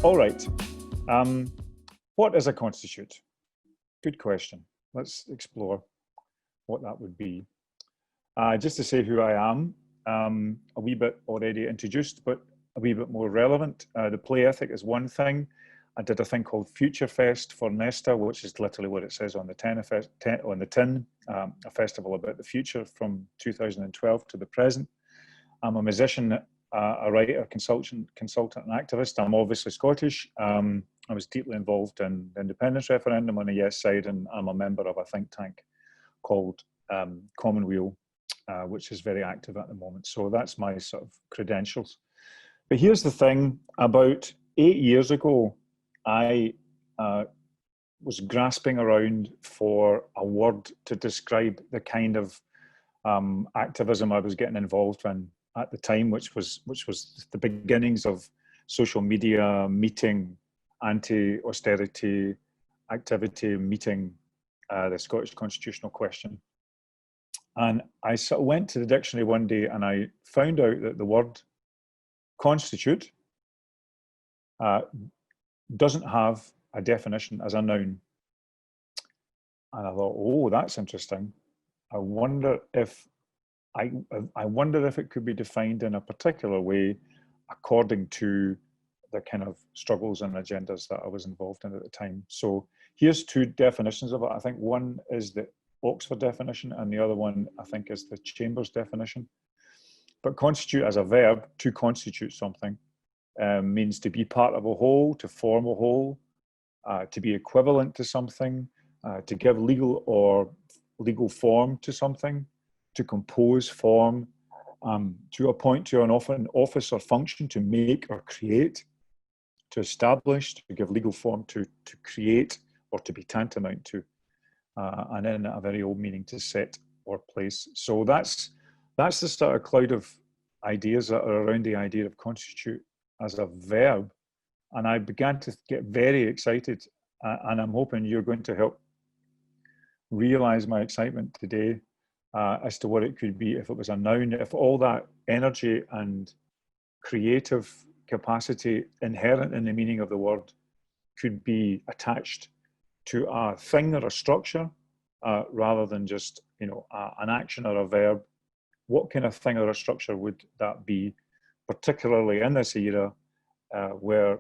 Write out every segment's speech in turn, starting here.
All right. What is a constitute? Good question. Let's explore what that would be. Just to say who I am, a wee bit already introduced, but a wee bit more relevant. The play ethic is one thing. I did a thing called Future Fest for Nesta, which is literally what it says on the tin, a festival about the future from 2012 to the present. I'm a musician, a writer, consultant and activist. I'm obviously Scottish. I was deeply involved in the independence referendum on the yes side, and I'm a member of a think tank called Commonweal, which is very active at the moment. So that's my sort of credentials. But here's the thing, about 8 years ago, I was grasping around for a word to describe the kind of activism I was getting involved in at the time, which was the beginnings of social media meeting, anti-austerity activity meeting the Scottish constitutional question. And I sort of went to the dictionary one day and I found out that the word constitute doesn't have a definition as a noun. And I thought, oh, that's interesting. I wonder if it could be defined in a particular way according to the kind of struggles and agendas that I was involved in at the time. So here's two definitions of it. I think one is the Oxford definition and the other one I think is the Chambers definition. But constitute as a verb, to constitute something, means to be part of a whole, to form a whole, to be equivalent to something, to give legal form to something, to compose form, to appoint to an office or function, to make or create, to establish, to give legal form, to create, or to be tantamount to, and in a very old meaning, to set or place. So that's the sort of cloud of ideas that are around the idea of constitute as a verb. And I began to get very excited, and I'm hoping you're going to help realize my excitement today as to what it could be if it was a noun, if all that energy and creative capacity inherent in the meaning of the word could be attached to a thing or a structure rather than just, an action or a verb. What kind of thing or a structure would that be, particularly in this era where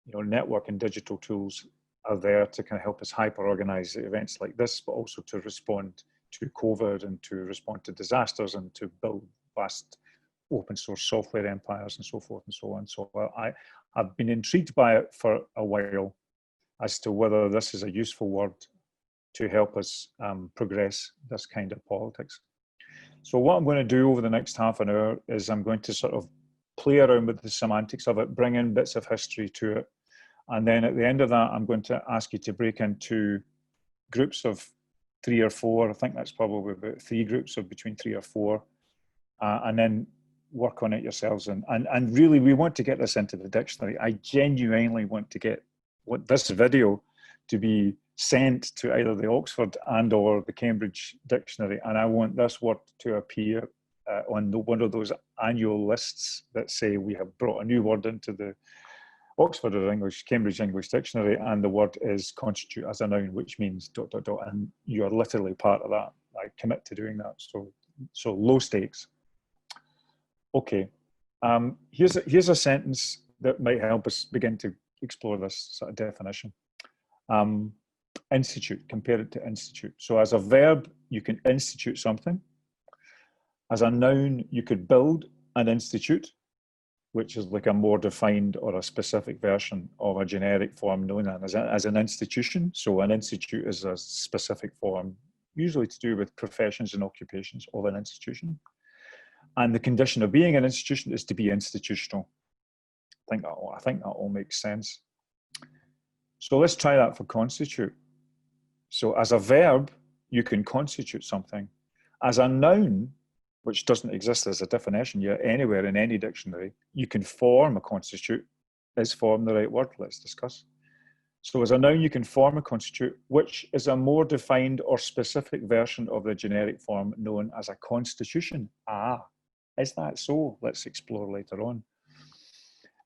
network and digital tools are there to kind of help us hyper-organize events like this, but also to respond to COVID and to respond to disasters and to build vast open source software empires and so forth and so on. So I've been intrigued by it for a while as to whether this is a useful word to help us progress this kind of politics. So what I'm going to do over the next half an hour is I'm going to sort of play around with the semantics of it, bring in bits of history to it. And then at the end of that, I'm going to ask you to break into groups of 3 or 4. I think that's probably about 3 groups of between 3 or 4. And then work on it yourselves. And really, we want to get this into the dictionary. I genuinely want to get this video to be sent to either the Oxford and or the Cambridge dictionary. And I want this word to appear on one of those annual lists that say we have brought a new word into the Oxford or Cambridge English Dictionary, and the word is constitute as a noun, which means ... and you are literally part of that. I commit to doing that. So low stakes. Okay, here's a sentence that might help us begin to explore this sort of definition. Institute, compare it to institute. So as a verb, you can institute something. As a noun, you could build an institute, which is like a more defined or a specific version of a generic form known as an institution. So an institute is a specific form, usually to do with professions and occupations of an institution. And the condition of being an institution is to be institutional. I think that all makes sense. So let's try that for constitute. So as a verb, you can constitute something. As a noun, which doesn't exist as a definition yet anywhere in any dictionary, you can form a constitute. Is form the right word? Let's discuss. So as a noun, you can form a constitute, which is a more defined or specific version of the generic form known as a constitution. Is that so? Let's explore later on.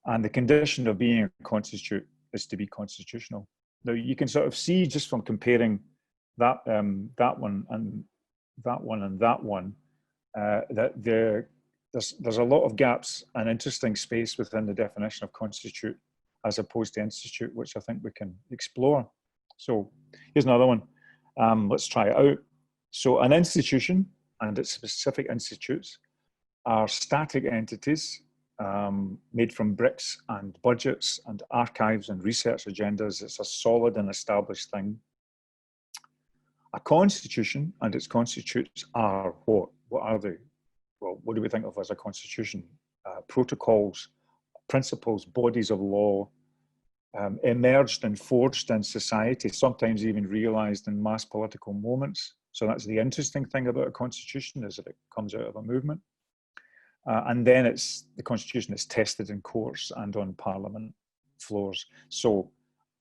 And the condition of being a constitute is to be constitutional. Now, you can sort of see just from comparing that that one and that one and that one, that there's a lot of gaps and interesting space within the definition of constitute as opposed to institute, which I think we can explore. So here's another one. Let's try it out. So an institution and its specific institutes are static entities made from bricks and budgets and archives and research agendas. It's a solid and established thing. A constitution and its constitutes are what? What are they? Well, what do we think of as a constitution? Protocols, principles, bodies of law, emerged and forged in society, sometimes even realised in mass political moments. So that's the interesting thing about a constitution, is that it comes out of a movement. And then the constitution is tested in courts and on parliament floors. So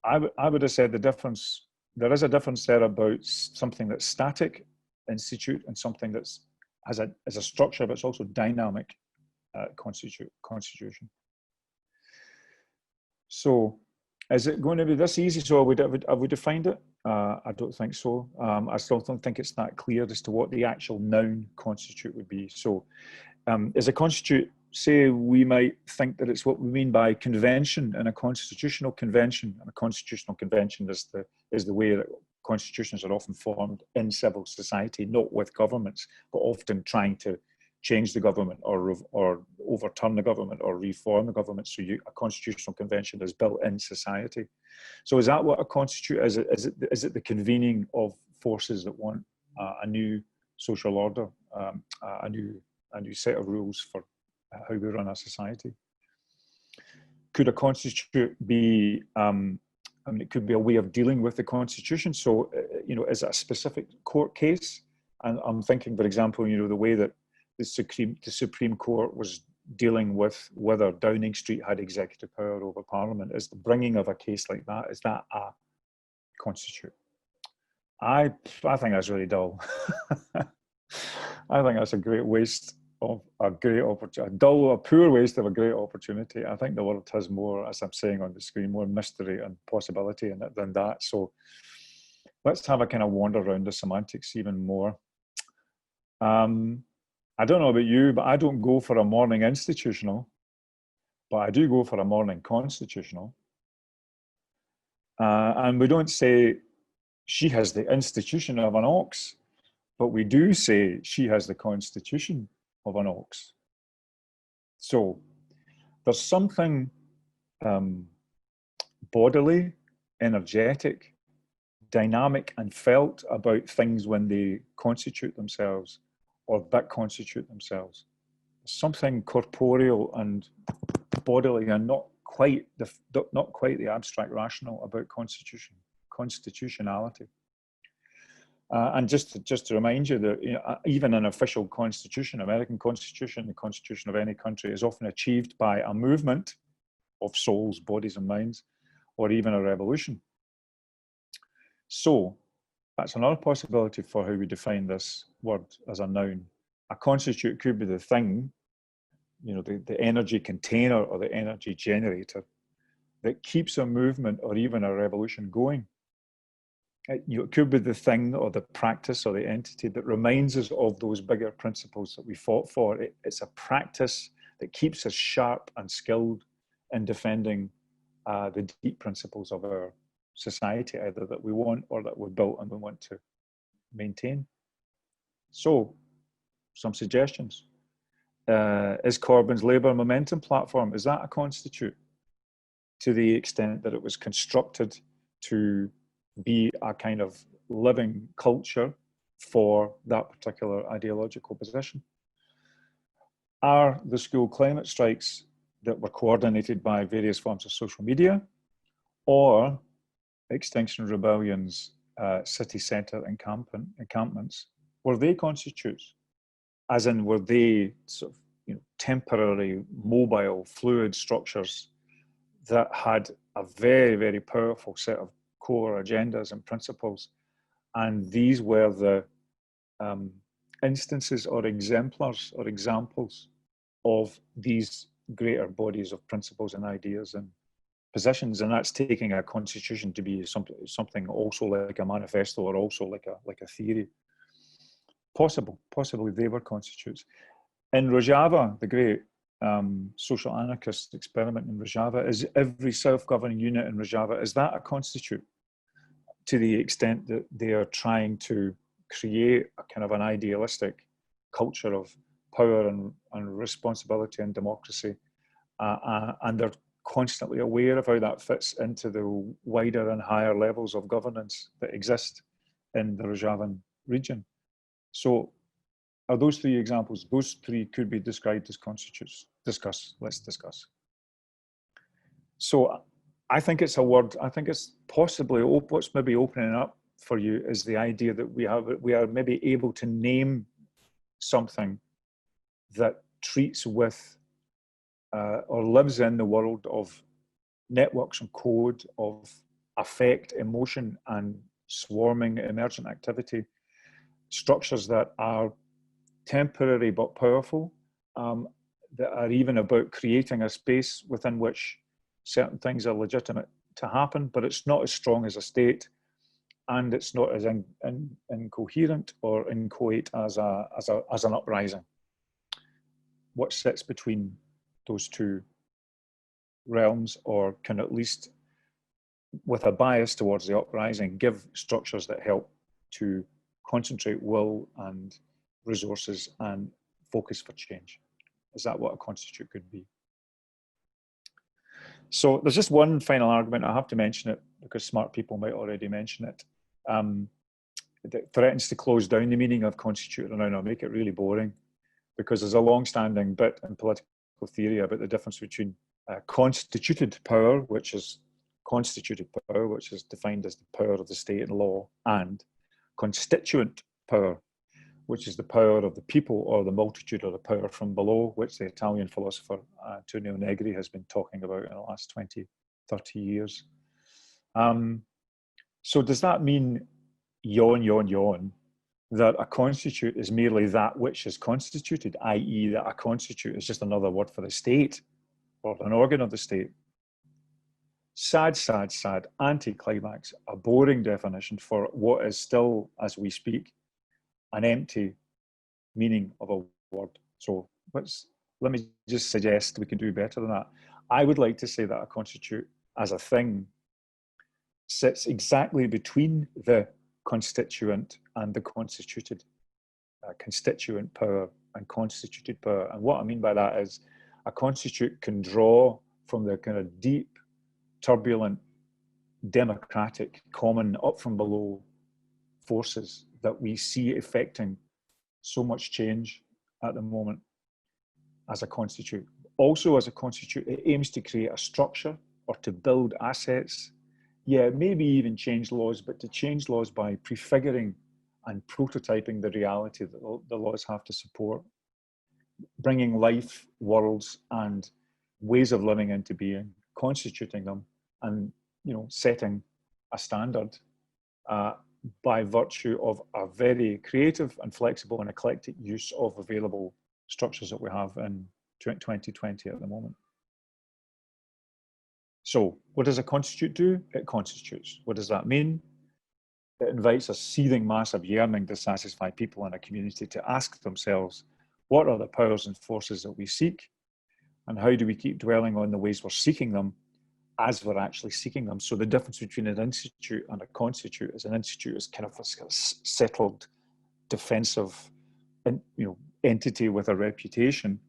I would have said there is a difference there about something that's static, institute, and something that's has a structure, but it's also dynamic, constitution. So is it going to be this easy? So have we defined it? I don't think so. I still don't think it's that clear as to what the actual noun constitute would be. So as a constitute, say we might think that it's what we mean by convention and a constitutional convention. And a constitutional convention is the way that constitutions are often formed in civil society, not with governments, but often trying to change the government or overturn the government or reform the government. So a constitutional convention is built in society. So is that what a constitute is? Is it the convening of forces that want a new social order, a new set of rules for how we run our society? Could a constitute be, it could be a way of dealing with the constitution. So, is it a specific court case? And I'm thinking, for example, the way that the Supreme Court was dealing with whether Downing Street had executive power over Parliament. Is the bringing of a case like that, is that a constitute? I think that's really dull. I think that's a great waste of a great opportunity, a poor waste of a great opportunity. I think the world has more, as I'm saying on the screen, more mystery and possibility in it than that. So let's have a kind of wander around the semantics even more. I don't know about you, but I don't go for a morning institutional, but I do go for a morning constitutional. And we don't say she has the institution of an ox, but we do say she has the constitution of an ox. So there's something bodily, energetic, dynamic and felt about things when they constitute themselves or that constitute themselves. Something corporeal and bodily and not quite the abstract rational about constitutionality. And just to remind you that even an official constitution, American constitution, the constitution of any country, is often achieved by a movement of souls, bodies and minds, or even a revolution. So that's another possibility for how we define this word as a noun. A constitute could be the thing, the energy container or the energy generator that keeps a movement or even a revolution going. It could be the thing or the practice or the entity that reminds us of those bigger principles that we fought for. It's a practice that keeps us sharp and skilled in defending the deep principles of our society, either that we want or that we're built and we want to maintain. So, some suggestions. Is Corbyn's Labour Momentum platform, is that a constitute? To the extent that it was constructed to be a kind of living culture for that particular ideological position? Are the school climate strikes that were coordinated by various forms of social media or Extinction Rebellion's city centre encampments, were they constitutes? As in, were they sort of temporary, mobile, fluid structures that had a very, very powerful set of core agendas and principles, and these were the instances or exemplars or examples of these greater bodies of principles and ideas and positions, and that's taking a constitution to be something also like a manifesto or also like a theory. Possibly they were constitutes. In Rojava, the great social anarchist experiment in Rojava, is every self-governing unit in Rojava, is that a constitute? To the extent that they are trying to create a kind of an idealistic culture of power and responsibility and democracy, and they're constantly aware of how that fits into the wider and higher levels of governance that exist in the Rojavan region. So are those three examples? Those three could be described as constitutes. Let's discuss. So I think it's a word, I think it's possibly what's maybe opening up for you is the idea that we are maybe able to name something that treats with or lives in the world of networks and code, of affect, emotion, and swarming emergent activity, structures that are temporary but powerful, that are even about creating a space within which certain things are legitimate to happen, but it's not as strong as a state, and it's not as incoherent or inchoate as an uprising. What sits between those two realms, or can at least, with a bias towards the uprising, give structures that help to concentrate will and resources and focus for change? Is that what a constitute could be? So there's just one final argument, I have to mention it because smart people might already mention it, that threatens to close down the meaning of constitute, and I'll make it really boring, because there's a long-standing bit in political theory about the difference between constituted power, which is defined as the power of the state and law, and constituent power, which is the power of the people or the multitude, or the power from below, which the Italian philosopher Antonio Negri has been talking about in the last 20, 30 years. So does that mean, yawn, that a constitute is merely that which is constituted, i.e. that a constitute is just another word for the state or an organ of the state? Sad, anticlimax, a boring definition for what is still, as we speak, an empty meaning of a word. So let me just suggest we can do better than that. I would like to say that a constitute as a thing sits exactly between the constituent and the constituted, constituent power and constituted power. And what I mean by that is a constitute can draw from the kind of deep, turbulent, democratic, common, up from below forces that we see affecting so much change at the moment as a constitute. Also as a constitute, it aims to create a structure or to build assets. Yeah, maybe even change laws, but to change laws by prefiguring and prototyping the reality that the laws have to support, bringing life, worlds, and ways of living into being, constituting them, and setting a standard by virtue of a very creative and flexible and eclectic use of available structures that we have in 2020 at the moment. So what does a constitute do? It constitutes. What does that mean? It invites a seething mass of yearning, dissatisfied people in a community to ask themselves, what are the powers and forces that we seek? And how do we keep dwelling on the ways we're seeking them as we're actually seeking them? So the difference between an institute and a constitute is an institute is kind of a settled, defensive, entity with a reputation.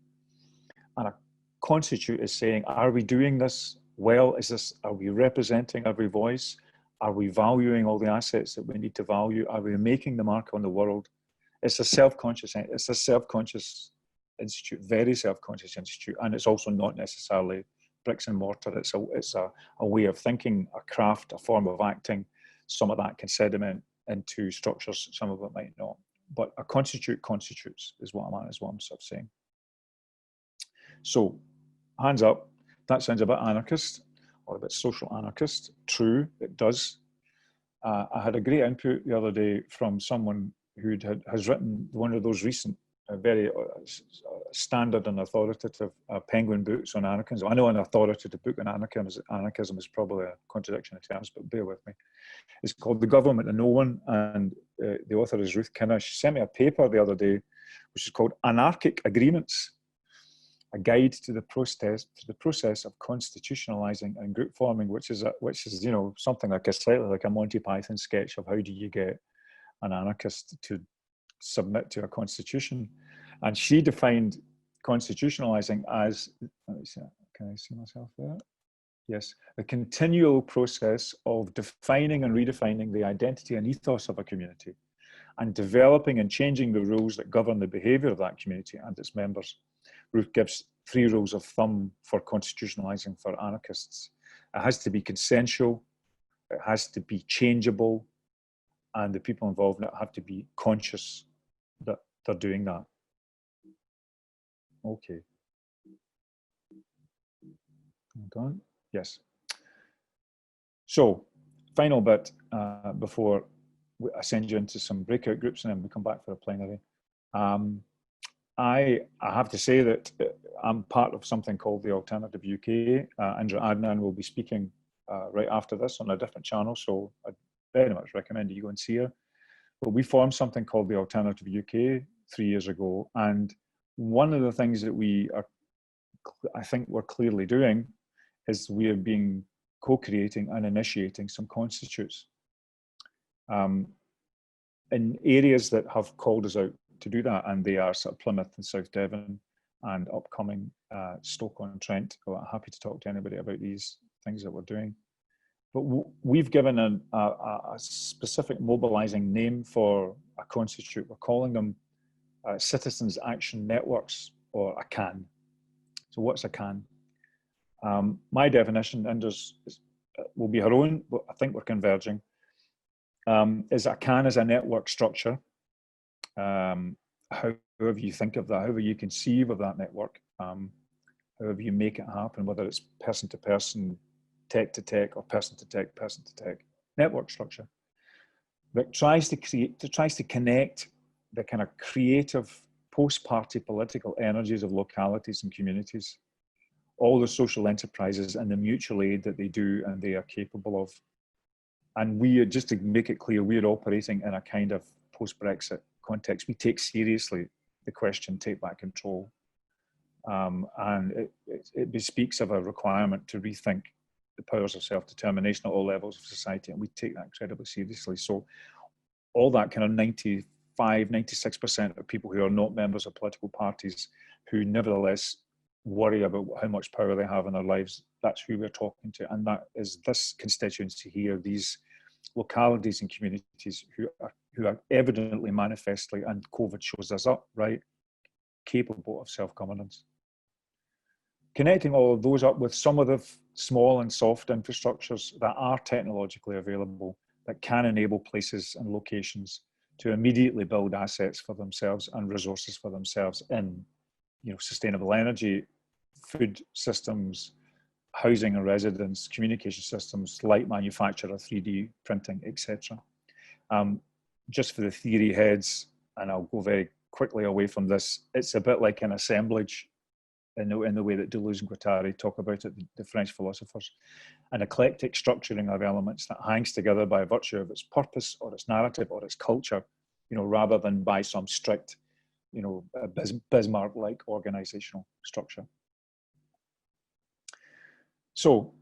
And a constitute is saying, are we doing this well? Are we representing every voice? Are we valuing all the assets that we need to value? Are we making the mark on the world? It's a self-conscious institute, very self-conscious institute, and it's also not necessarily bricks and mortar. It's a way of thinking, a craft, a form of acting. Some of that can sediment into structures, some of it might not. But a constitute constitutes is what I'm sort of saying. So, hands up, that sounds a bit anarchist or a bit social anarchist. True, it does. I had a great input the other day from someone who has written one of those recent very standard and authoritative Penguin books on anarchism. I know an authoritative book on anarchism is probably a contradiction of terms, but bear with me. It's called The Government of No One, and the author is Ruth. She sent me a paper the other day, which is called Anarchic Agreements, a guide to the process of constitutionalising and group forming, which is you know, something like slightly like a Monty Python sketch of how do you get an anarchist to submit to a constitution. And she defined constitutionalising as, let me see, can I see myself there? Yes, a continual process of defining and redefining the identity and ethos of a community, and developing and changing the rules that govern the behaviour of that community and its members. Ruth gives 3 rules of thumb for constitutionalising for anarchists. It has to be consensual, it has to be changeable, and the people involved in it have to be conscious that they're doing that. Okay. Hold on. Yes. So, final bit before I send you into some breakout groups and then we come back for a plenary. I have to say that I'm part of something called the Alternative UK. Indra Adnan will be speaking right after this on a different channel, so I very much recommend you go and see her. But we formed something called the Alternative UK 3 years ago, and one of the things that I think we're clearly doing is we are being co-creating and initiating some constitutes in areas that have called us out to do that, and they are sort of Plymouth and South Devon and upcoming Stoke-on-Trent. I'm happy to talk to anybody about these things that we're doing. But we've given a specific mobilising name for a constitute. We're calling them Citizens Action Networks, or a CAN. So what's a CAN? My definition, and will be her own, but I think we're converging, is a CAN is a network structure. However you think of that, however you conceive of that network, however you make it happen, whether it's person to person, tech to tech, or person to tech, network structure that tries to connect the kind of creative post-party political energies of localities and communities, all the social enterprises and the mutual aid that they do and they are capable of. And we, just to make it clear, we are operating in a kind of post-Brexit context. We take seriously the question, take back control. And it bespeaks of a requirement to rethink the powers of self-determination at all levels of society, and we take that incredibly seriously. So all that kind of 96% of people who are not members of political parties, who nevertheless worry about how much power they have in their lives, that's who we're talking to. And that is this constituency here, these localities and communities who are evidently, manifestly, and COVID shows us up, right, capable of self-governance. Connecting all of those up with some of the small and soft infrastructures that are technologically available, that can enable places and locations to immediately build assets for themselves and resources for themselves in, you know, sustainable energy, food systems, housing and residence, communication systems, light manufacture, 3D printing, etc. Just for the theory heads, and I'll go very quickly away from this, it's a bit like an assemblage in the way that Deleuze and Guattari talk about it, the French philosophers, an eclectic structuring of elements that hangs together by virtue of its purpose or its narrative or its culture, you know, rather than by some strict, you know, Bismarck-like organizational structure. So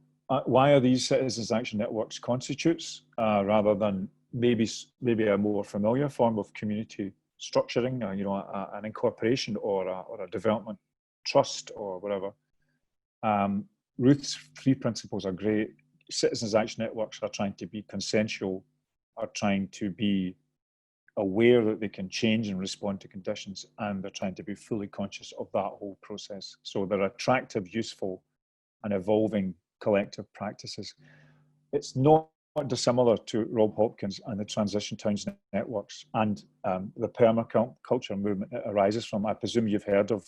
why are these citizens' action networks constitutes rather than maybe a more familiar form of community structuring, you know, an incorporation or a development trust or whatever? Ruth's 3 principles are great. Citizens' action networks are trying to be consensual, are trying to be aware that they can change and respond to conditions, and they're trying to be fully conscious of that whole process. So they're attractive, useful, and evolving collective practices. It's not dissimilar to Rob Hopkins and the Transition Towns networks and the permaculture movement it arises from. I presume you've heard of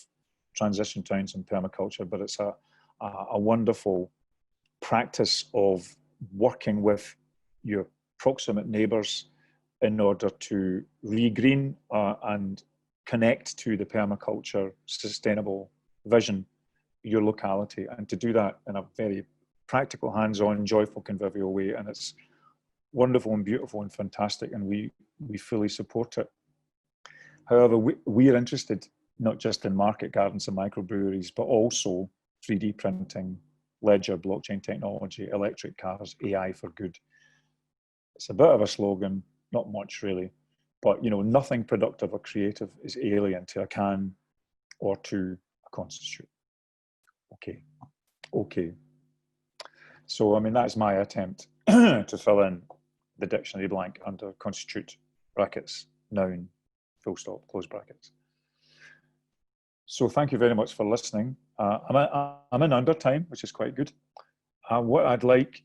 transition towns and permaculture, but it's a wonderful practice of working with your proximate neighbours in order to regreen and connect to the permaculture sustainable vision, your locality, and to do that in a very practical, hands-on, joyful, convivial way. And it's wonderful and beautiful and fantastic, and we fully support it. However, we're interested not just in market gardens and microbreweries, but also 3D printing, ledger, blockchain technology, electric cars, AI for good. It's a bit of a slogan, not much really, but nothing productive or creative is alien to a can or to a constitute. Okay. So, I mean, that's my attempt to fill in the dictionary blank under constitute, brackets, noun, full stop, close brackets. So thank you very much for listening. I'm in under time, which is quite good. What I'd like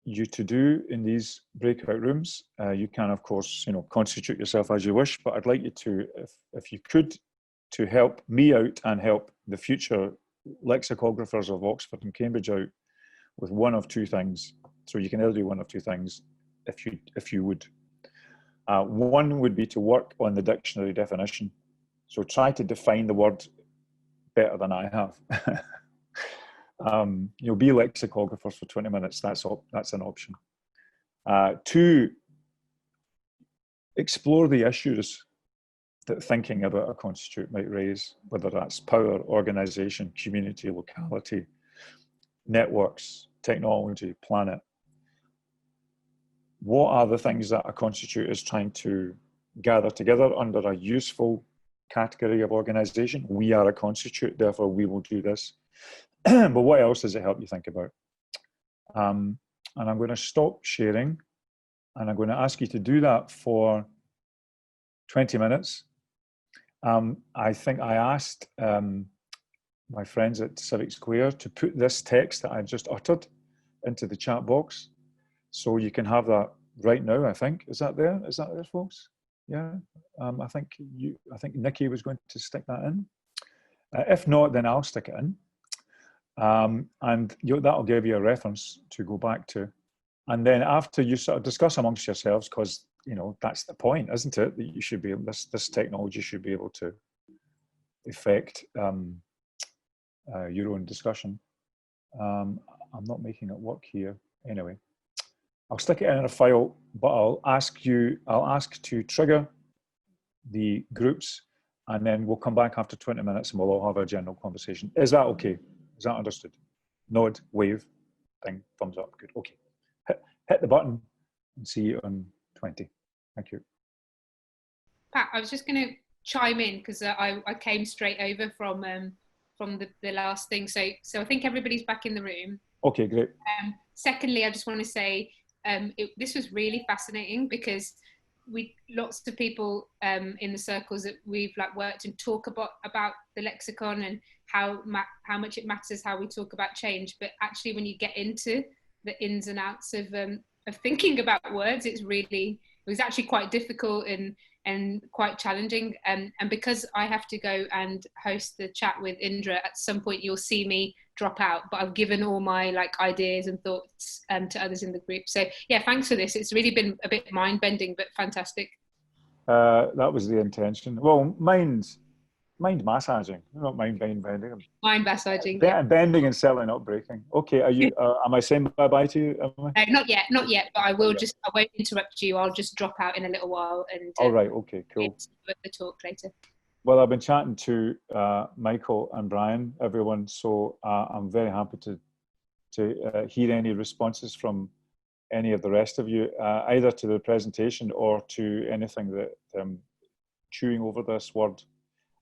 you to do in these breakout rooms, you can, of course, constitute yourself as you wish, but I'd like you to, if you could, to help me out and help the future lexicographers of Oxford and Cambridge out with one of two things. So you can either do one of two things if you would. One would be to work on the dictionary definition. So try to define the word better than I have. Be lexicographers for 20 minutes. That's an option. Two, explore the issues that thinking about a constitute might raise, whether that's power, organisation, community, locality, networks, technology, planet. What are the things that a constitute is trying to gather together under a useful category of organisation? We are a constitute, therefore we will do this. But what else does it help you think about? And I'm going to stop sharing, and I'm going to ask you to do that for 20 minutes. I think I asked my friends at Civic Square to put this text that I just uttered into the chat box. So you can have that right now, I think. Is that there? Is that there, folks? Yeah. I think Nikki was going to stick that in. If not, then I'll stick it in. And that'll give you a reference to go back to. And then after you sort of discuss amongst yourselves, because that's the point, isn't it? That you should be this technology should be able to affect your own discussion. I'm not making it work here. Anyway, I'll stick it in a file, but I'll ask to trigger the groups, and then we'll come back after 20 minutes and we'll all have a general conversation. Is that okay? Is that understood? Nod, wave, thing, thumbs up. Good. Okay. Hit the button and see you on 20. Thank you. Pat, I was just going to chime in because I came straight over from the last thing. So I think everybody's back in the room. Okay, great. Secondly, I just want to say this was really fascinating because lots of people in the circles that we've worked and talk about the lexicon and how much it matters how we talk about change. But actually, when you get into the ins and outs of thinking about words, it was actually quite difficult and quite challenging. And because I have to go and host the chat with Indra, at some point you'll see me drop out, but I've given all my ideas and thoughts to others in the group. So yeah, thanks for this. It's really been a bit mind-bending, but fantastic. That was the intention. Well, mind massaging, not mind bending. Mind massaging. Bending and certainly not breaking. Okay, are you? Am I saying bye-bye to you? Not yet. But I will I won't interrupt you. I'll just drop out in a little while and. All right. Okay. Cool. The talk later. Well, I've been chatting to Michael and Brian, everyone. So I'm very happy to hear any responses from any of the rest of you, either to the presentation or to anything that chewing over this word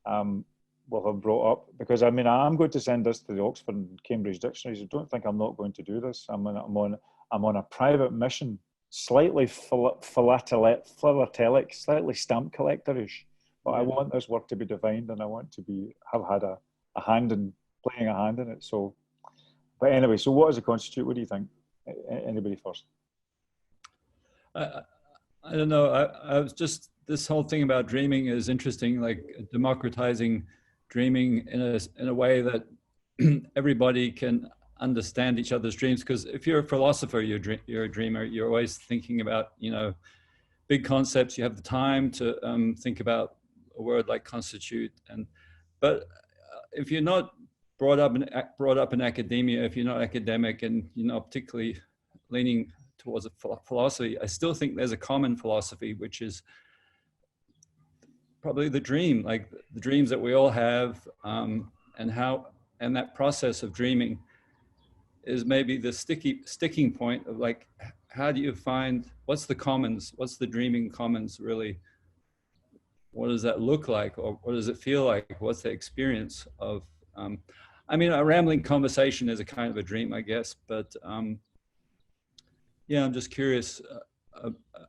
will have brought up. Because I mean, I'm going to send this to the Oxford and Cambridge dictionaries. I don't think I'm not going to do this. I'm on a private mission, slightly philatelic, slightly stamp collectorish. But I want this work to be defined, and I want to have had a hand in playing a hand in it. So, but anyway, so what is a constitute? What do you think? Anybody first? I don't know. I was just, this whole thing about dreaming is interesting, like democratizing dreaming in a way that everybody can understand each other's dreams. Because if you're a philosopher, you're a dreamer. You're always thinking about big concepts. You have the time to think about a word like constitute. But if you're not brought up in academia, if you're not academic and you're not particularly leaning towards a philosophy, I still think there's a common philosophy, which is probably the dream, like the dreams that we all have, and that process of dreaming is maybe the sticking point of like, how do you find, what's the commons, what's the dreaming commons really? What does that look like, or what does it feel like? What's the experience of, I mean, a rambling conversation is a kind of a dream, I guess, but yeah, I'm just curious,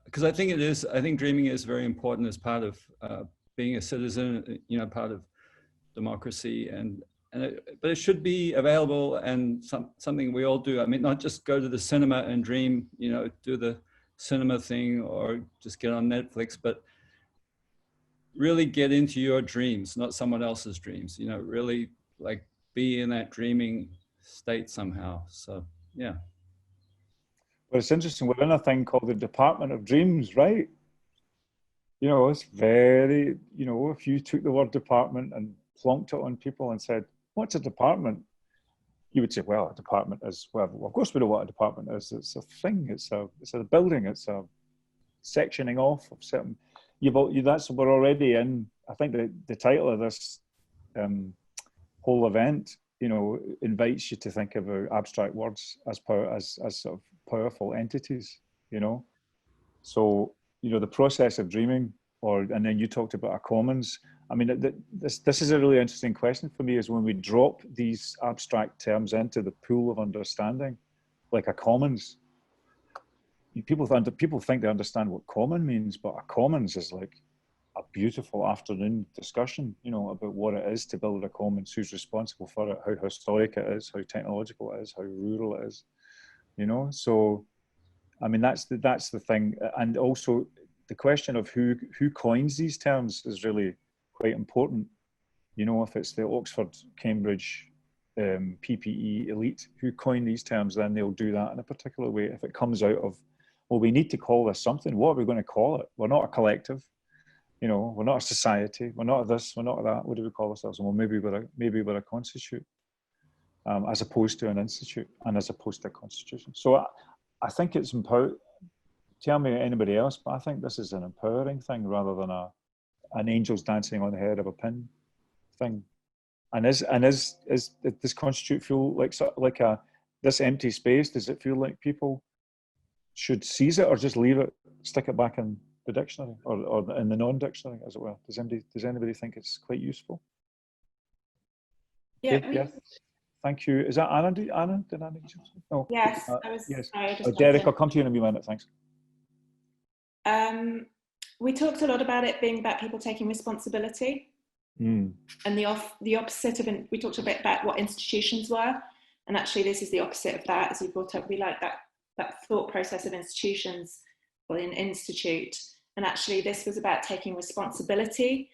because I think dreaming is very important as part of being a citizen, you know, part of democracy, but it should be available and something we all do. I mean, not just go to the cinema and dream, you know, do the cinema thing or just get on Netflix, but really get into your dreams, not someone else's dreams, you know, really like be in that dreaming state somehow. So, yeah. Well, it's interesting. We're in a thing called the Department of Dreams, right? You know, it's very, you know, if you took the word department and plonked it on people and said, what's a department? You would say, well, a department is, well, of course we know what a department is. It's a thing, it's a building, it's a sectioning off of certain, we're already in, I think the title of this whole event, you know, invites you to think about abstract words as sort of powerful entities, you know. So, you know, the process of dreaming, and then you talked about a commons. I mean, this is a really interesting question for me, is when we drop these abstract terms into the pool of understanding, like a commons. People think they understand what common means, but a commons is like a beautiful afternoon discussion, you know, about what it is to build a commons, who's responsible for it, how historic it is, how technological it is, how rural it is, you know. So, I mean, that's the thing, and also the question of who coins these terms is really quite important. You know, if it's the Oxford, Cambridge, PPE elite who coin these terms, then they'll do that in a particular way. If it comes out of, well, we need to call this something, what are we going to call it? We're not a collective, you know, we're not a society, we're not this, we're not that, what do we call ourselves? Well, maybe we're a constitute, as opposed to an institute, and as opposed to a constitution. So I think it's empowering. Tell me anybody else, but I think this is an empowering thing rather than an angels dancing on the head of a pin thing. And does this constitute feel like this empty space? Does it feel like people should seize it or just leave it, stick it back in the dictionary or in the non-dictionary, as it were? Does anybody think it's quite useful? Yeah. Okay, yes. Thank you. Is that Anna? Did Anna get something? Oh, yes. Yes. Sorry, Derek, I'll come to you in a minute. Thanks. We talked a lot about it being about people taking responsibility, and the opposite of we talked a bit about what institutions were, and actually this is the opposite of that. As we brought up, we like that thought process of institutions or an institute, and actually this was about taking responsibility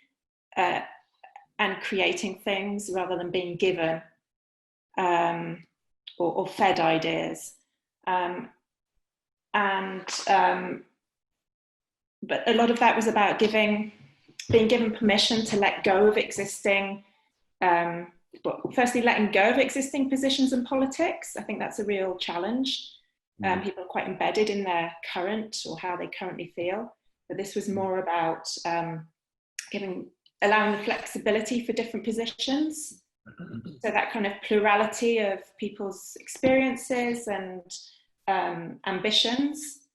and creating things rather than being given or fed ideas, but a lot of that was about being given permission to let go of existing, firstly letting go of existing positions in politics. I think that's a real challenge. People are quite embedded in their current or how they currently feel, but this was more about allowing the flexibility for different positions. So that kind of plurality of people's experiences and ambitions,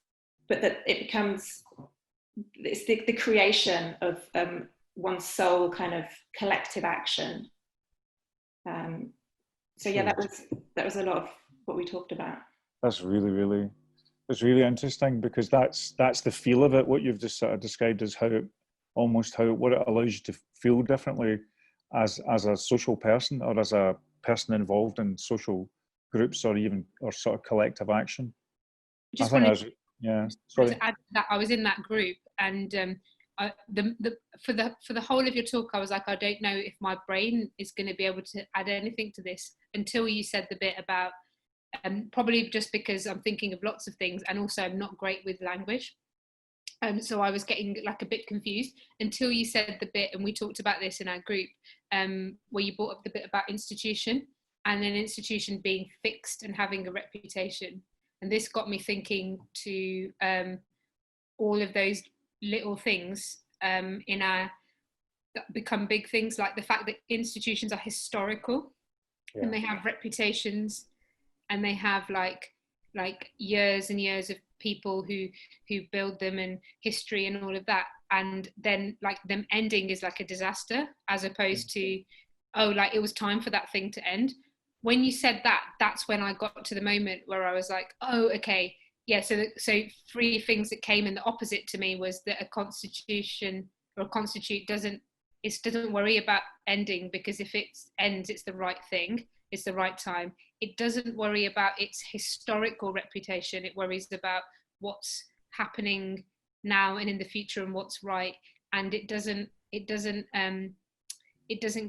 but that it becomes, it's the creation of one's sole kind of collective action. So yeah, that was a lot of what we talked about. That's really interesting, because that's the feel of it. What you've just sort of described as what it allows you to feel differently as a social person, or as a person involved in social groups, or sort of collective action. Just I wanted to add that I was in that group, and for the whole of your talk, I was like, I don't know if my brain is going to be able to add anything to this until you said the bit about, probably just because I'm thinking of lots of things, and also I'm not great with language. So I was getting like a bit confused until you said the bit, and we talked about this in our group, where you brought up the bit about institution, and an institution being fixed and having a reputation. And this got me thinking to all of those little things in our that become big things, like the fact that institutions are historical, and they have reputations, and they have like years and years of people who build them, and history and all of that, and then like them ending is like a disaster, as opposed to, oh, like it was time for that thing to end. When you said that, that's when I got to the moment where I was like, oh, okay, yeah. So 3 things that came in the opposite to me was that a constitution or a constitute doesn't worry about ending, because if it ends, it's the right thing, it's the right time. It doesn't worry about its historical reputation. It worries about what's happening now and in the future and what's right. And it doesn't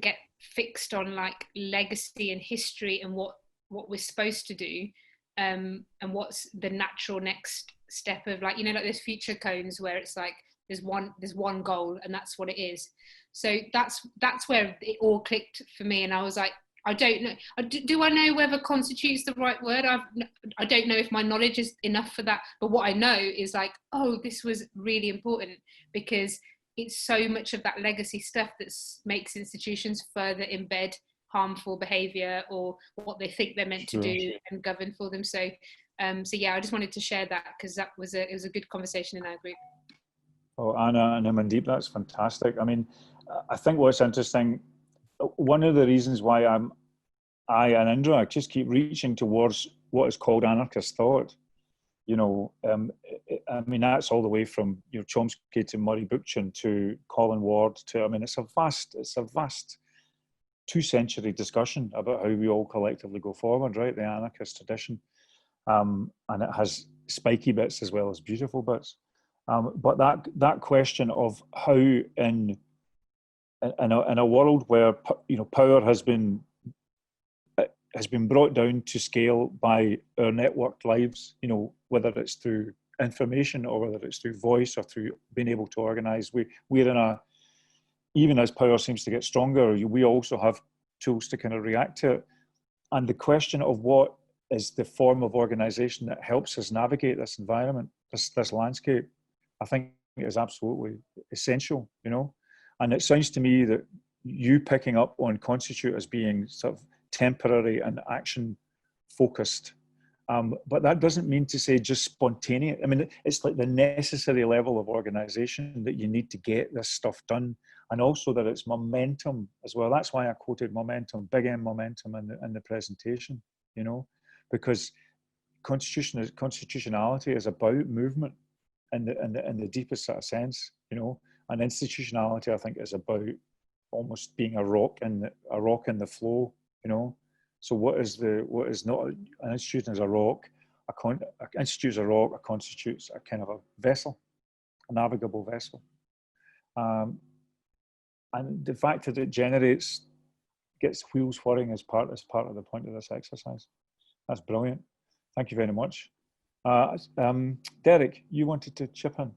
get fixed on like legacy and history and what we're supposed to do, and what's the natural next step of, like, you know, like there's future cones where it's like there's one goal and that's what it is. So that's where it all clicked for me, and I was like, I don't know. Do I know whether constitutes the right word? I don't know if my knowledge is enough for that. But what I know is like, oh, this was really important, because it's so much of that legacy stuff that makes institutions further embed harmful behaviour or what they think they're meant to do and govern for them. So yeah, I just wanted to share that, because it was a good conversation in our group. Oh, Anna and Amandeep, that's fantastic. I mean, I think what's interesting, one of the reasons why I and Indra just keep reaching towards what is called anarchist thought, you know, I mean, that's all the way from, you know, Chomsky to Murray Bookchin to Colin Ward to, I mean, it's a vast 2-century discussion about how we all collectively go forward, right? The anarchist tradition, and it has spiky bits as well as beautiful bits. But that question of how in a world where, you know, power has been brought down to scale by our networked lives, you know, whether it's through information or whether it's through voice or through being able to organise, we're in a, even as power seems to get stronger, we also have tools to kind of react to it. And the question of what is the form of organisation that helps us navigate this environment, this landscape, I think is absolutely essential, you know. And it sounds to me that you picking up on constitute as being sort of temporary and action focused, but that doesn't mean to say just spontaneous. I mean, it's like the necessary level of organisation that you need to get this stuff done, and also that it's momentum as well. That's why I quoted momentum, big M momentum in the presentation, you know, because constitutionality is about movement in the deepest sort of sense, you know, and institutionality, I think, is about almost being a rock in the flow, you know. So what is not an institution is a rock, an institute is a rock, a constitutes a kind of a vessel, a navigable vessel, and the fact that it gets wheels whirring as part of the point of this exercise. That's brilliant. Thank you very much. Derek, you wanted to chip in.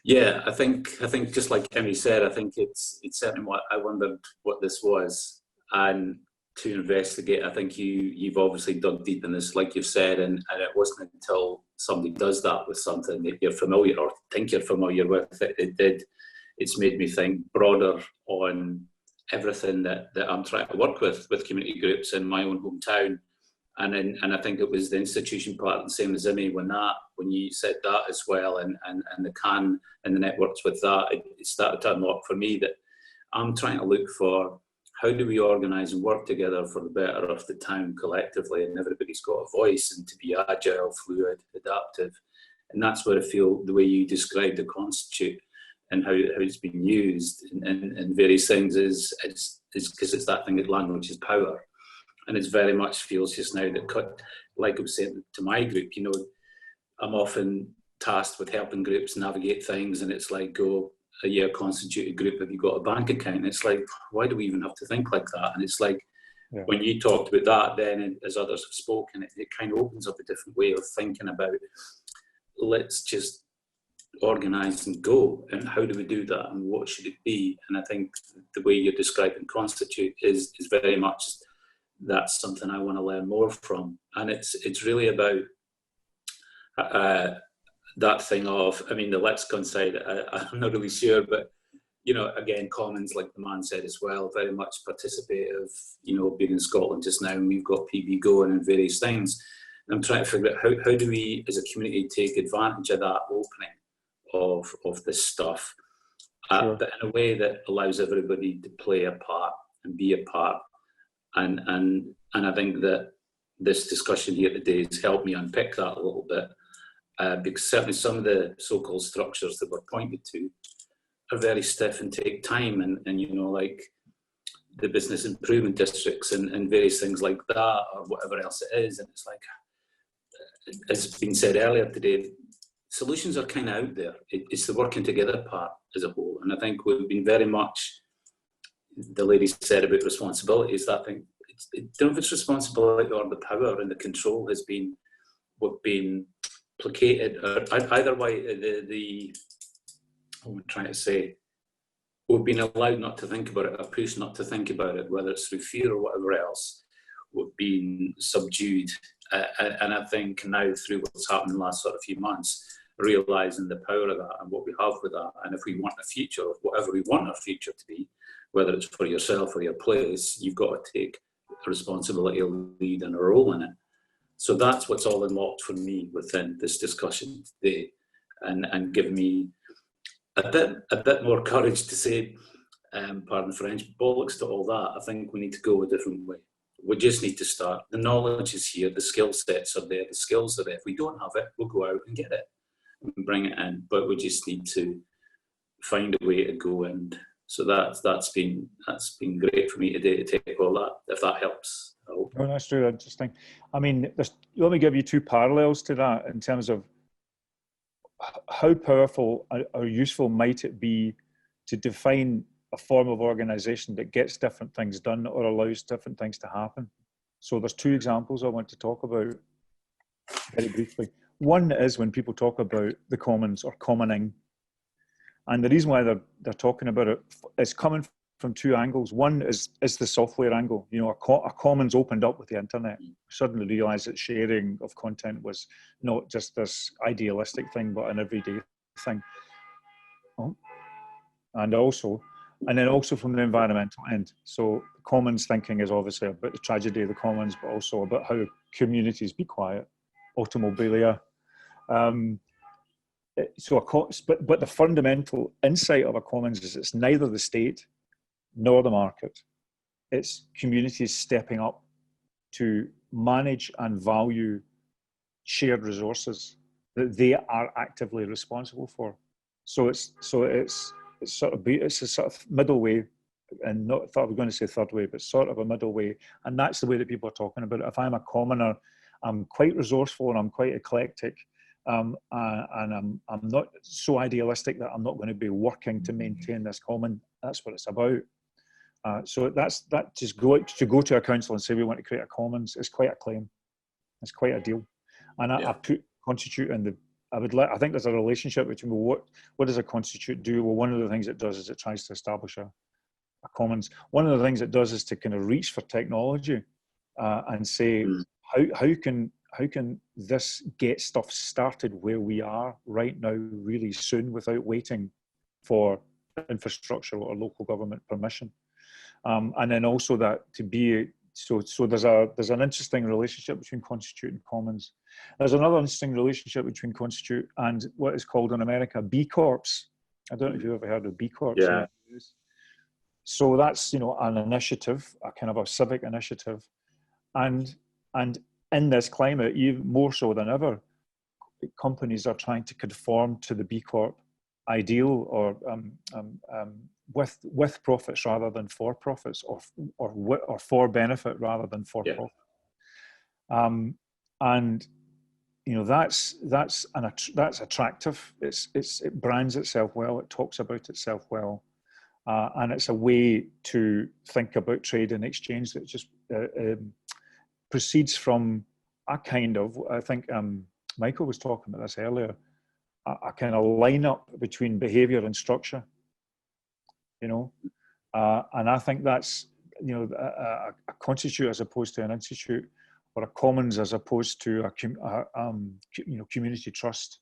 Yeah, I think just like Emmy said, I think it's certainly what I wondered what this was, and to investigate, I think you've obviously dug deep in this, like you've said, and it wasn't until somebody does that with something that you're familiar or think you're familiar with, it's made me think broader on everything that I'm trying to work with community groups in my own hometown. And I think it was the institution part, the same as Emmy, when you said that as well, and the CAN and the networks with that, it started to unlock for me that I'm trying to look for how do we organise and work together for the better of the town collectively, and everybody's got a voice, and to be agile, fluid, adaptive. And that's where I feel the way you described the constitute and how it's been used in various things is because it's that thing that language is power. And it very much feels just now that, like I was saying to my group, you know, I'm often tasked with helping groups navigate things, and it's like, go, a year constituted group, have you got a bank account? And it's like, why do we even have to think like that? And it's like, when you talked about that then, as others have spoken, it kind of opens up a different way of thinking about let's just organise and go. And how do we do that, and what should it be? And I think the way you're describing constitute is very much, that's something I want to learn more from. And it's really about that thing of, I mean, the lexicon side, I'm not really sure, but, you know, again, commons, like the man said as well, very much participative, you know, being in Scotland just now, and we've got PB going and various things. And I'm trying to figure out how do we as a community take advantage of that opening of this stuff, Sure. but in a way that allows everybody to play a part and be a part. And I think that this discussion here today has helped me unpick that a little bit, because certainly some of the so-called structures that were pointed to are very stiff and take time, and you know, like the business improvement districts and various things like that, or whatever else it is. And it's like, as has been said earlier today, solutions are kind of out there. It's the working together part as a whole. And I think we've been very much, the lady said about responsibilities, that thing, I don't know if it's responsibility or the power and the control has been what been placated, or either way, what I'm trying to say, we've been allowed not to think about it, or pushed not to think about it, whether it's through fear or whatever else, we've been subdued. And I think now, through what's happened in the last sort of few months, realising the power of that and what we have with that, and if we want a future, or whatever we want our future to be, whether it's for yourself or your place, you've got to take a responsibility, a lead and a role in it. So that's what's all unlocked for me within this discussion today, and give me a bit more courage to say, pardon the French, bollocks to all that. I think we need to go a different way. We just need to start. The knowledge is here, the skill sets are there, the skills are there. If we don't have it, we'll go out and get it and bring it in. But we just need to find a way to go. And so that's been great for me today to take all that, if that helps. I hope. Oh, that's really interesting. I mean, let me give you two parallels to that in terms of how powerful or useful might it be to define a form of organisation that gets different things done or allows different things to happen. So there's two examples I want to talk about very briefly. One is when people talk about the commons or commoning. And the reason why they're talking about it is coming from two angles. One is the software angle. You know, a commons opened up with the internet. We suddenly realised that sharing of content was not just this idealistic thing, but an everyday thing. And then also from the environmental end. So commons thinking is obviously about the tragedy of the commons, but also about how communities be quiet, automobilia. But the fundamental insight of a commons is it's neither the state nor the market. It's communities stepping up to manage and value shared resources that they are actively responsible for. So it's a sort of middle way, and not thought I was going to say third way, but sort of a middle way. And that's the way that people are talking about it. If I'm a commoner, I'm quite resourceful and I'm quite eclectic. And I'm not so idealistic that I'm not going to be working to maintain this common. That's what it's about. So that just go to a council and say we want to create a commons is quite a claim. It's quite a deal. And I put constitute in the. I think there's a relationship between what does a constitute do? Well, one of the things it does is it tries to establish a commons. One of the things it does is to kind of reach for technology and say how can this get stuff started where we are right now really soon without waiting for infrastructure or local government permission. And then also that to be, so there's an interesting relationship between constitute and commons. There's another interesting relationship between constitute and what is called in America B Corps. I don't know if you've ever heard of B Corps. Yeah. So that's, you know, an initiative, a kind of a civic initiative. And in this climate, even more so than ever, companies are trying to conform to the B Corp ideal, or with profits rather than for profits, or for benefit rather than for profit. And you know that's attractive. It brands itself well. It talks about itself well, and it's a way to think about trade and exchange that just proceeds from a kind of, I think Michael was talking about this earlier, a kind of lineup between behaviour and structure, you know, and I think that's, you know, a constitute as opposed to an institute, or a commons as opposed to you know, community trust,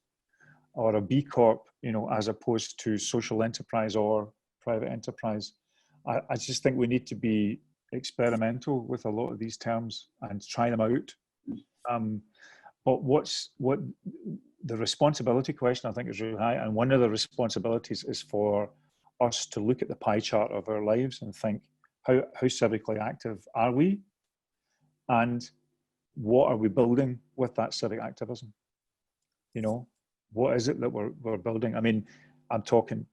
or a B Corp, you know, as opposed to social enterprise or private enterprise. I just think we need to be experimental with a lot of these terms and try them out. But what the responsibility question, I think, is really high. And one of the responsibilities is for us to look at the pie chart of our lives and think, how civically active are we? And what are we building with that civic activism? You know, what is it that we're building? I mean, I'm talking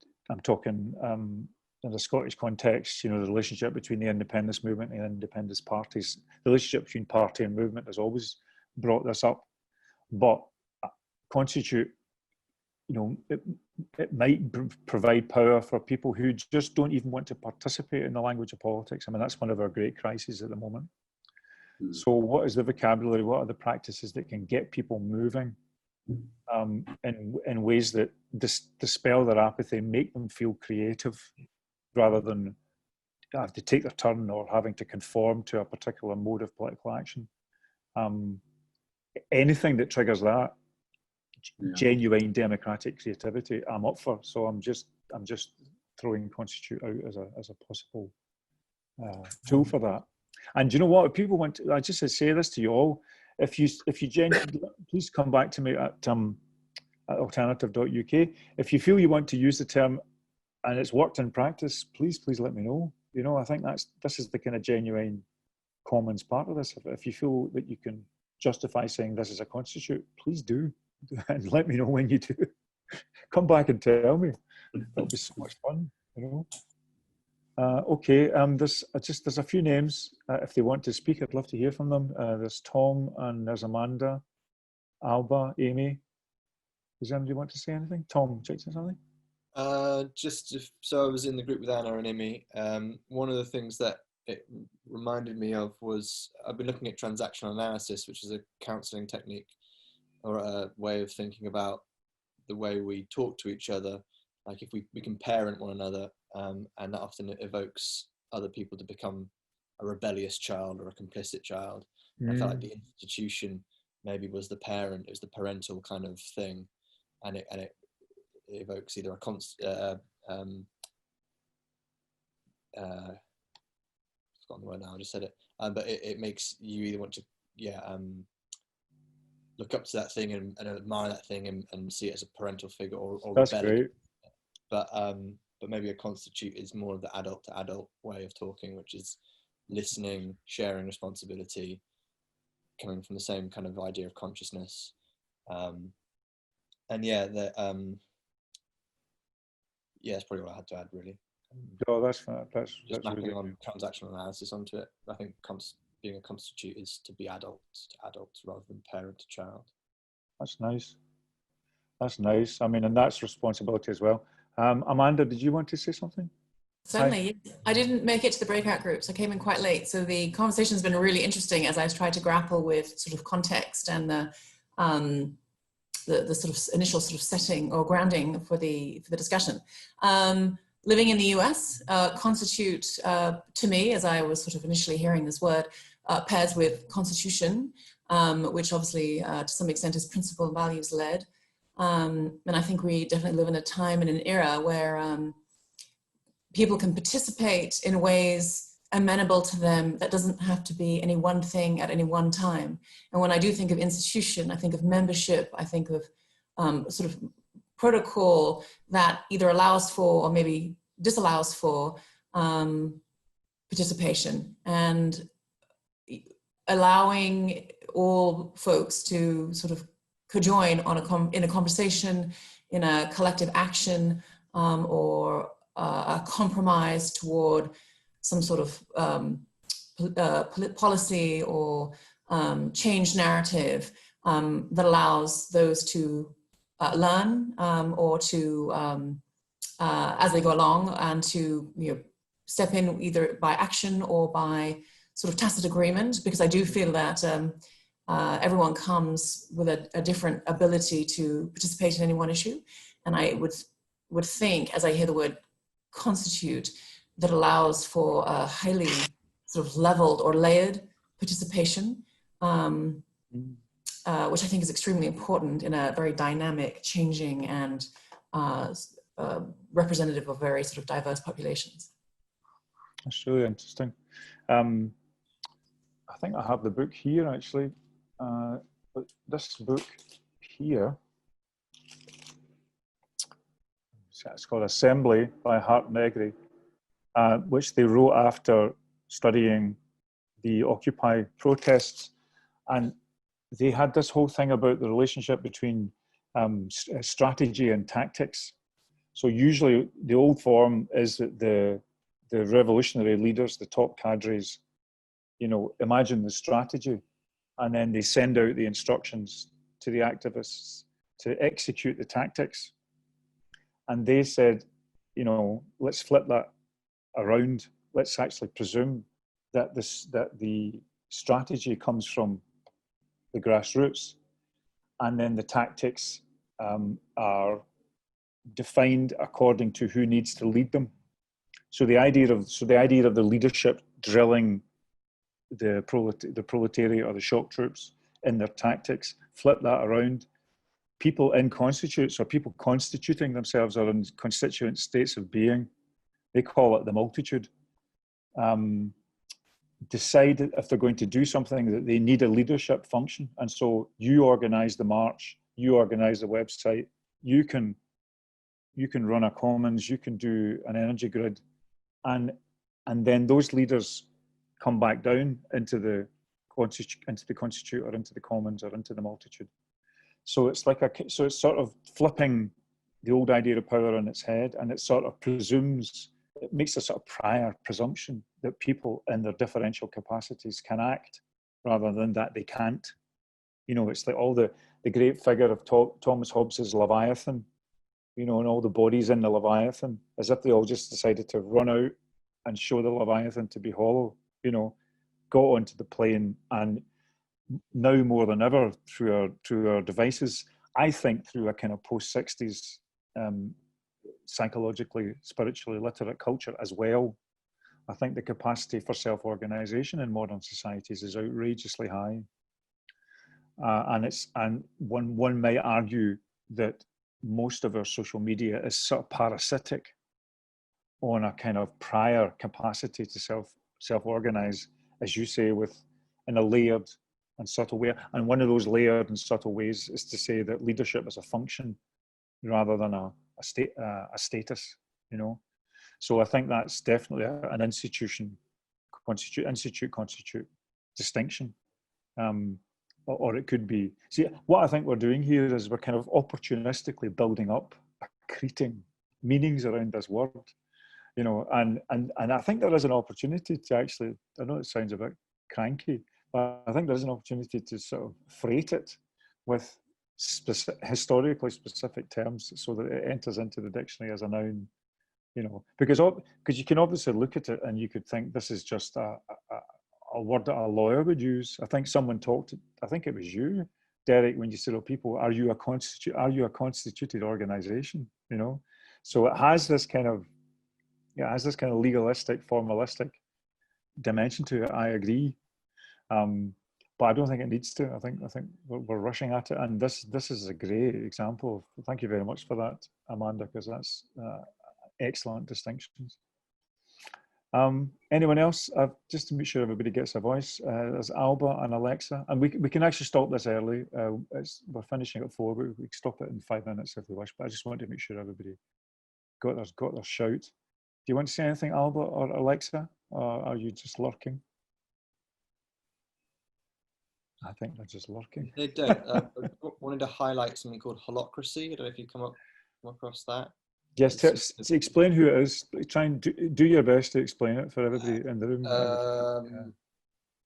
in the Scottish context, you know, the relationship between the independence movement and independence parties, the relationship between party and movement has always brought this up. But constitute, you know, it might provide power for people who just don't even want to participate in the language of politics. I mean, that's one of our great crises at the moment. So what is the vocabulary? What are the practices that can get people moving in ways that dispel their apathy, make them feel creative, rather than have to take their turn or having to conform to a particular mode of political action? Anything that triggers that, genuine democratic creativity, I'm up for. So I'm just throwing constitute out as a possible tool for that. And you know what? If people want to, I just say this to you all. If you genuinely, please come back to me at alternative.uk. If you feel you want to use the term and it's worked in practice, please let me know. You know, I think this is the kind of genuine commons part of this. If you feel that you can justify saying this is a constitute, please do, and let me know when you do. Come back and tell me. That'll be so much fun, you know. Okay, there's a few names. If they want to speak, I'd love to hear from them. There's Tom and there's Amanda, Alba, Amy. Does anybody want to say anything? Tom, check something. So I was in the group with Anna and Amy. One of the things that it reminded me of was I've been looking at transactional analysis, which is a counselling technique or a way of thinking about the way we talk to each other. Like if we can parent one another, and that often evokes other people to become a rebellious child or a complicit child. I felt like the institution maybe was the parent, it was the parental kind of thing, and it evokes either a forgotten the word now, I just said it, but it makes you either want to look up to that thing and admire that thing and see it as a parental figure or that's rebel. Great. But maybe a constitute is more of the adult to adult way of talking, which is listening, sharing responsibility, coming from the same kind of idea of consciousness. And that's probably what I had to add, really. Oh, that's fine. That's mapping really on transactional analysis onto it. I think being a constitute is to be adults to adults rather than parent to child. That's nice. That's nice. I mean, and that's responsibility as well. Amanda, did you want to say something? Certainly. Yes. I didn't make it to the breakout groups. I came in quite late. So the conversation has been really interesting as I've tried to grapple with sort of context and the sort of initial sort of setting or grounding for the discussion. Living in the US, constitute to me, as I was sort of initially hearing this word, pairs with constitution, which obviously to some extent is principle and values led. And I think we definitely live in a time and an era where people can participate in ways amenable to them that doesn't have to be any one thing at any one time. And when I do think of institution, I think of membership, I think of sort of protocol that either allows for or maybe disallows for participation, and allowing all folks to sort of conjoin in a conversation, in a collective action, or a compromise toward some sort of policy or change narrative that allows those to learn or to, as they go along, and to step in either by action or by sort of tacit agreement, because I do feel that everyone comes with a different ability to participate in any one issue. And I would think, as I hear the word constitute, that allows for a highly sort of leveled or layered participation, which I think is extremely important in a very dynamic, changing, and representative of very sort of diverse populations. That's really interesting. I think I have the book here actually. But this book here, it's called Assembly by Hart Negri, which they wrote after studying the Occupy protests. And they had this whole thing about the relationship between strategy and tactics. So usually the old form is that the revolutionary leaders, the top cadres, you know, imagine the strategy, and then they send out the instructions to the activists to execute the tactics. And they said, you know, let's flip that around. Let's actually presume that the strategy comes from the grassroots, and then the tactics are defined according to who needs to lead them. So the idea of the leadership drilling the proletariat or the shock troops in their tactics, flip that around. People in constitutes, or people constituting themselves, or in constituent states of being, they call it the multitude, decide if they're going to do something that they need a leadership function. And so you organize the march, you organize the website, you can run a commons, you can do an energy grid, and then those leaders come back down into the constitute, or into the commons, or into the multitude. So it's like so it's sort of flipping the old idea of power on its head, and it sort of presumes, it makes a sort of prior presumption that people in their differential capacities can act, rather than that they can't. You know, it's like all the great figure of Thomas Hobbes's Leviathan, you know, and all the bodies in the Leviathan, as if they all just decided to run out and show the Leviathan to be hollow, you know, got onto the plane, and now more than ever through our devices, I think through a kind of post-60s psychologically, spiritually literate culture as well, I think the capacity for self-organization in modern societies is outrageously high. And one might argue that most of our social media is sort of parasitic on a kind of prior capacity to self-organize, as you say, in a layered and subtle way. And one of those layered and subtle ways is to say that leadership is a function rather than a status, you know. So I think that's definitely an institute constitute distinction. Or it could be, see, what I think we're doing here is we're kind of opportunistically building up, accreting meanings around this word, you know, and I think there is an opportunity to actually, I know it sounds a bit cranky, but I think there's an opportunity to sort of freight it with historically specific terms so that it enters into the dictionary as a noun, you know, because you can obviously look at it and you could think this is just a word that a lawyer would use. I think someone talked, I think it was you, Derek, when you said, "Oh, people, are you a constituted organization?" You know, so it has this kind of, legalistic, formalistic dimension to it. I agree, but I don't think it needs to. I think we're rushing at it, and this is a great example. Thank you very much for that, Amanda, because that's excellent distinctions. Anyone else? Just to make sure everybody gets a voice. There's Alba and Alexa, and we can actually stop this early. We're finishing at 4, but we can stop it in 5 minutes if we wish. But I just wanted to make sure everybody got their shout. Do you want to say anything, Alba or Alexa, or are you just lurking? I think they're just lurking. They don't. I wanted to highlight something called holocracy. I don't know if you come across that. Yes, to explain who it is. Try and do your best to explain it for everybody in the room.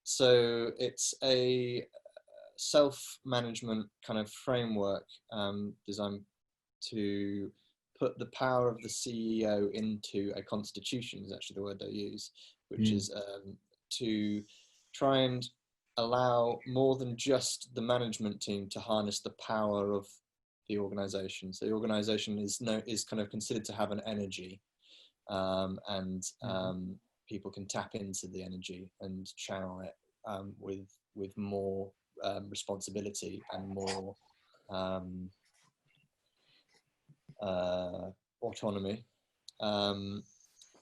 So it's a self-management kind of framework designed to put the power of the CEO into a constitution, is actually the word they use, which is to try and allow more than just the management team to harness the power of the organization. So the organization is kind of considered to have an energy, and people can tap into the energy and channel it with more responsibility and more autonomy.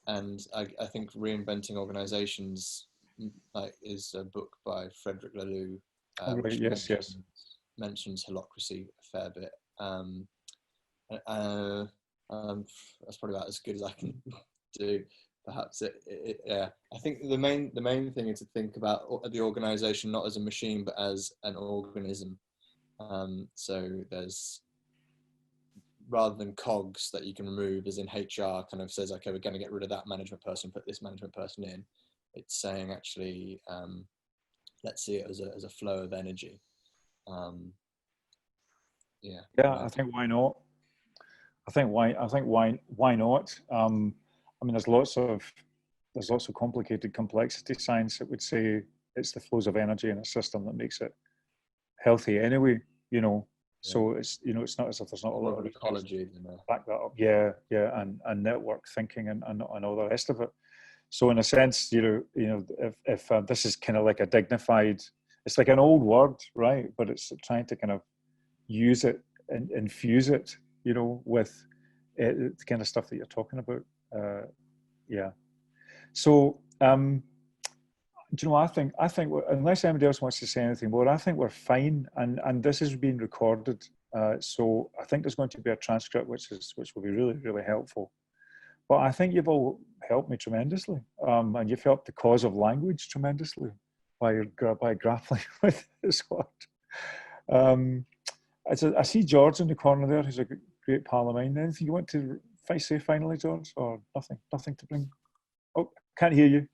And I think Reinventing Organizations is a book by Frederick Laloux, which mentions holacracy a fair bit. That's probably about as good as I can do. Perhaps yeah. I think the main thing is to think about the organization not as a machine but as an organism. So there's, rather than cogs that you can remove, as in HR kind of says, okay, we're going to get rid of that management person, put this management person in. It's saying actually, let's see it as a flow of energy. Yeah. I think why not? I think why not? I mean, there's lots of complicated complexity science that would say it's the flows of energy in a system that makes it healthy anyway, you know. Yeah. So it's, you know, it's not as if there's not a lot of ecology, back that up. Yeah, and network thinking and all the rest of it. So in a sense, you know, if this is kind of like a dignified, it's like an old word, right? But it's trying to kind of use it and infuse it, you know, with the kind of stuff that you're talking about. Yeah. So, do you know, I think unless anybody else wants to say anything more, I think we're fine, and this is being recorded. So I think there's going to be a transcript which will be really, really helpful. But I think you've all helped me tremendously, and you've helped the cause of language tremendously by grappling with this word. I see George in the corner there, who's a great pal of mine. Anything you want to say finally, George, or nothing? Nothing to bring? Oh, can't hear you.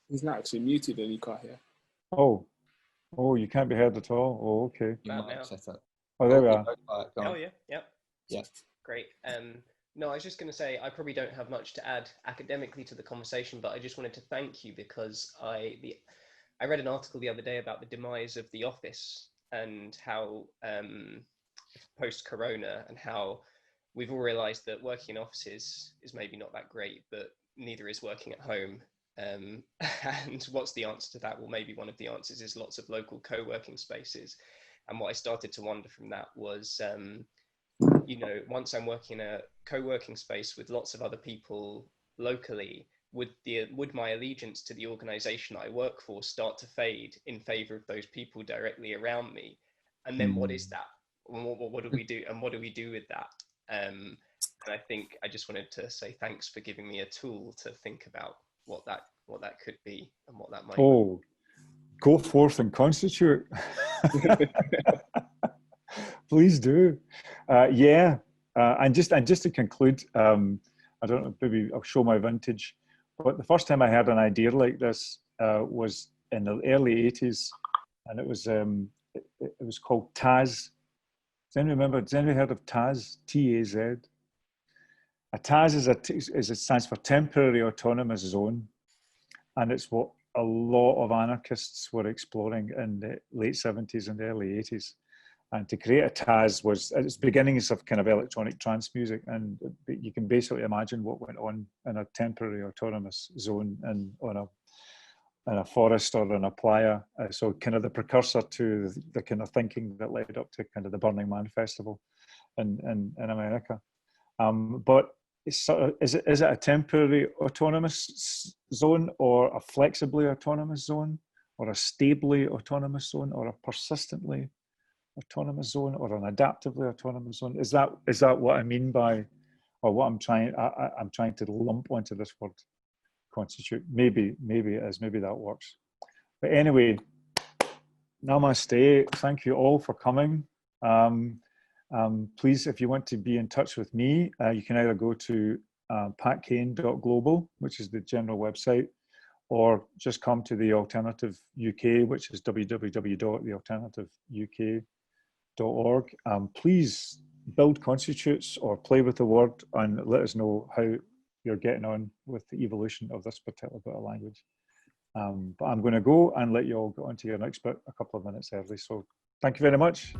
He's not actually muted and you can't hear. Oh, you can't be heard at all. Oh, okay. Oh, there we are. Oh, yeah, yep. Yeah. Great. No, I was just going to say, I probably don't have much to add academically to the conversation, but I just wanted to thank you because I read an article the other day about the demise of the office and how post-corona, and how we've all realized that working in offices is maybe not that great, but neither is working at home. And what's the answer to that? Well, maybe one of the answers is lots of local co-working spaces. And what I started to wonder from that was, you know, once I'm working in a co-working space with lots of other people locally, would my allegiance to the organization I work for start to fade in favor of those people directly around me? And then what is that? What do we do? And what do we do with that? And I think I just wanted to say thanks for giving me a tool to think about what that could be and what that might be. Go forth and constitute. Please do. And just to conclude, I don't know, maybe I'll show my vintage, but the first time I had an idea like this was in the early 80s, and it was called TAZ. Does anybody heard of TAZ? TAZ. A TAZ it stands for Temporary Autonomous Zone, and it's what a lot of anarchists were exploring in the late 70s and early 80s. And to create a TAZ was at its beginnings of kind of electronic trance music, and you can basically imagine what went on in a temporary autonomous zone and in a forest or in a playa. So kind of the precursor to the kind of thinking that led up to kind of the Burning Man festival in America. But is it a temporary autonomous zone, or a flexibly autonomous zone, or a stably autonomous zone, or a persistently autonomous zone, or an adaptively autonomous zone? Is that what I mean by, or what I'm trying to lump onto this word constitute? Maybe it is, maybe that works. But anyway, namaste. Thank you all for coming. Please, if you want to be in touch with me, you can either go to patkane.global, which is the general website, or just come to the Alternative UK, which is www.thealternativeuk.org. Please build constitutes or play with the word and let us know how you're getting on with the evolution of this particular bit of language. But I'm going to go and let you all get on to your next bit a couple of minutes early. So thank you very much.